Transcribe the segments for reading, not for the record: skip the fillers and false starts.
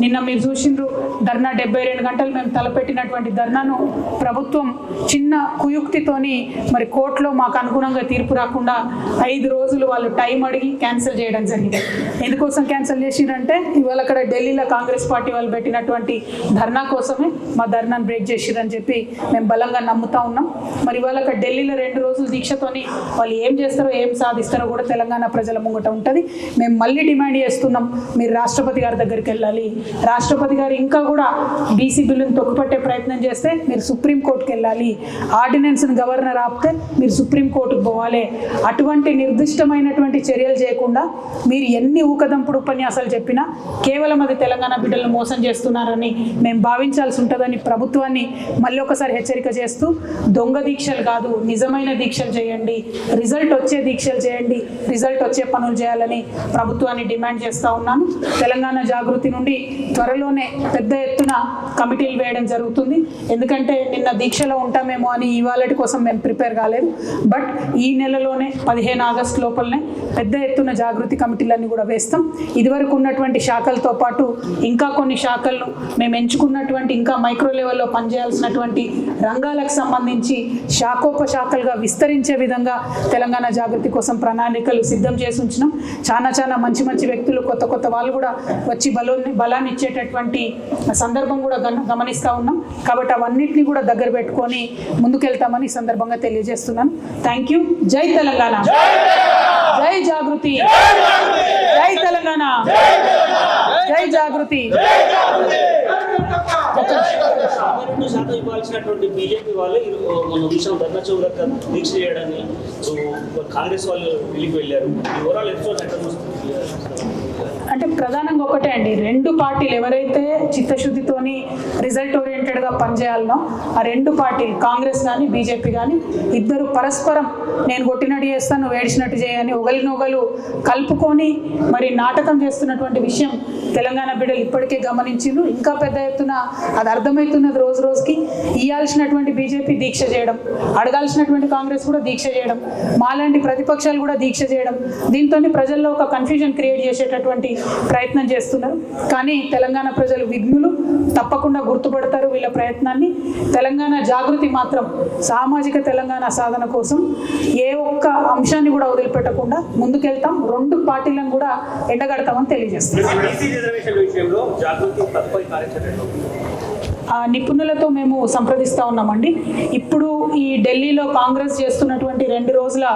నిన్న మీరు చూసిండ్రు ధర్నా 72 గంటలు మేము తలపెట్టినటువంటి ధర్నాను ప్రభుత్వం చిన్న కుయుక్తితోని మరి కోర్టులో మాకు అనుగుణంగా తీర్పు రాకుండా 5 రోజులు వాళ్ళు టైం అడిగి క్యాన్సిల్ చేయడం జరిగింది. ఎందుకోసం క్యాన్సిల్ చేసిరంటే ఇవాళ అక్కడ ఢిల్లీలో కాంగ్రెస్ పార్టీ వాళ్ళు పెట్టినటువంటి ధర్నా కోసమే మా ధర్నాను బ్రేక్ చేసిరని చెప్పి మేము బలంగా నమ్ముతా ఉన్నాం. మరి ఇవాళ అక్కడ ఢిల్లీలో 2 రోజుల దీక్షతోని వాళ్ళు ఏం చేస్తారో ఏం సాధిస్తారో కూడా తెలంగాణ ప్రజల ముంగట ఉంటుంది. మేము మళ్ళీ డిమాండ్ చేస్తున్నాం, మీరు రాష్ట్రపతి గారి దగ్గరికి వెళ్ళాలి. రాష్ట్రపతి గారు ఇంకా కూడా బీసీ బిల్లును తొక్కుపట్టే ప్రయత్నం చేస్తే మీరు సుప్రీంకోర్టుకి వెళ్ళాలి. ఆర్డినెన్స్ని గవర్నర్ ఆపితే మీరు సుప్రీంకోర్టుకు పోవాలి. అటువంటి నిర్దిష్టమైనటువంటి చర్యలు చేయకుండా మీరు ఎన్ని ఊకదంపుడు ఉపన్యాసాలు చెప్పినా కేవలం అది తెలంగాణ బిడ్డలను మోసం చేస్తున్నారని మేము భావించాల్సి ఉంటుందని ప్రభుత్వాన్ని మళ్ళీ ఒకసారి హెచ్చరిక చేస్తూ, దొంగ దీక్షలు కాదు నిజమైన దీక్షలు చేయండి, రిజల్ట్ వచ్చే దీక్షలు చేయండి, రిజల్ట్ వచ్చే పనులు చేయాలని ప్రభుత్వాన్ని డిమాండ్ చేస్తూ ఉన్నాను. తెలంగాణ జాగృతి నుండి త్వరలోనే పెద్ద ఎత్తున కమిటీలు వేయడం జరుగుతుంది. ఎందుకంటే నిన్న దీక్షలో ఉంటామేమో అని ఇవాళటి కోసం మేము ప్రిపేర్ కాలేదు. బట్ ఈ నెలలోనే 15 ఆగస్టు లోపలనే పెద్ద ఎత్తున జాగృతి కమిటీలన్నీ కూడా వేస్తాం. ఇదివరకు ఉన్నటువంటి శాఖలతో పాటు ఇంకా కొన్ని శాఖలను మేము ఎంచుకున్నటువంటి ఇంకా మైక్రో లెవెల్లో పనిచేయాల్సినటువంటి రంగాలకు సంబంధించి శాఖోపశాఖలుగా విస్తరించే విధంగా తెలంగాణ జాగృతి కోసం ప్రణాళికలు సిద్ధం చేసి ఉంచినాం. చాలా మంచి వ్యక్తులు కొత్త వాళ్ళు కూడా వచ్చి బలాన్ని ఇచ్చేటటువంటి సందర్భం కూడా గమనిస్తూ ఉన్నాం. కాబట్టి అవన్నిటిని కూడా దగ్గర పెట్టుకొని ముందుకెళ్తామని ఈ సందర్భంగా తెలియజేస్తున్నాను. Thank you. జై తెలంగాణ, జై జాగృతి, జై తెలంగాణ, జై జాగృతి. ఇవ్వాల్సినటువంటి బీజేపీ వాళ్ళు మన విషయం ధర్నా చౌదరి దీక్ష చేయడాన్ని కాంగ్రెస్ వాళ్ళు వెళ్ళికి వెళ్ళారు. ఓవరాల్ ఎపిసోడ్ అంటే ప్రధానంగా ఒకటే అండి, 2 పార్టీలు ఎవరైతే చిత్తశుద్ధితోని రిజల్ట్ ఓరియంటెడ్గా పనిచేయాలనో ఆ 2 పార్టీలు కాంగ్రెస్ కానీ బీజేపీ కానీ ఇద్దరు పరస్పరం నేను కొట్టినట్టు చేస్తాను నువ్వు ఏడిచినట్టు చేయని ఒకరినొకరు కలుపుకొని మరి నాటకం చేస్తున్నటువంటి విషయం తెలంగాణ బిడ్డలు ఇప్పటికే గమనించిండ్రు. ఇంకా పెద్ద ఎత్తున అది అర్థమవుతున్నది రోజుకి. ఇవ్వాల్సినటువంటి బీజేపీ దీక్ష చేయడం, అడగాల్సినటువంటి కాంగ్రెస్ కూడా దీక్ష చేయడం, మాలాంటి ప్రతిపక్షాలు కూడా దీక్ష చేయడం, దీంతో ప్రజల్లో ఒక కన్ఫ్యూజన్ క్రియేట్ చేసేటటువంటి ప్రయత్నం చేస్తున్నారు. కానీ తెలంగాణ ప్రజలు విఘ్నులు, తప్పకుండా గుర్తుపడతారు వీళ్ళ ప్రయత్నాన్ని. తెలంగాణ జాగృతి మాత్రం సామాజిక తెలంగాణ సాధన కోసం ఏ ఒక్క అంశాన్ని కూడా వదిలిపెట్టకుండా ముందుకెళ్తాం. 2 పార్టీలను కూడా ఎండగడతామని తెలియజేస్తాం. నిపుణులతో మేము సంప్రదిస్తూ ఉన్నామండి. ఇప్పుడు ఈ ఢిల్లీలో కాంగ్రెస్ చేస్తున్నటువంటి 2 రోజుల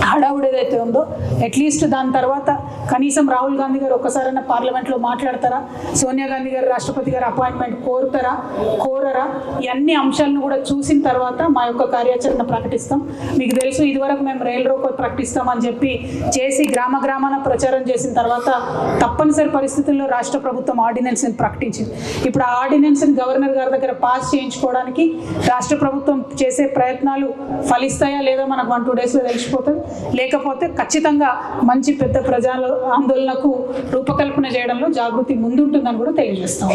హడావుడి ఏదైతే ఉందో అట్లీస్ట్ దాని తర్వాత కనీసం రాహుల్ గాంధీ గారు ఒక్కసారైనా పార్లమెంట్లో మాట్లాడతారా, సోనియా గాంధీ గారు రాష్ట్రపతి గారు అపాయింట్మెంట్ కోరరా, ఈ అన్ని అంశాలను కూడా చూసిన తర్వాత మా యొక్క కార్యాచరణ ప్రకటిస్తాం. మీకు తెలుసు ఇదివరకు మేము రైలు రోకో ప్రకటిస్తామని చెప్పి చేసి గ్రామాన ప్రచారం చేసిన తర్వాత తప్పనిసరి పరిస్థితుల్లో రాష్ట్ర ప్రభుత్వం ఆర్డినెన్స్ని ప్రకటించింది. ఇప్పుడు ఆ ఆర్డినెన్స్ని గవర్నర్ గారి దగ్గర పాస్ చేయించుకోవడానికి రాష్ట్ర ప్రభుత్వం చేసే ప్రయత్నాలు ఫలిస్తాయా లేదా మనకు 1-2 డేస్లో తెలిసిపోతుంది. లేకపోతే ఖచ్చితంగా మంచి పెద్ద ప్రజా ఆందోళనకు రూపకల్పన చేయడంలో జాగృతి ముందుంటుందని కూడా తెలియజేస్తాం.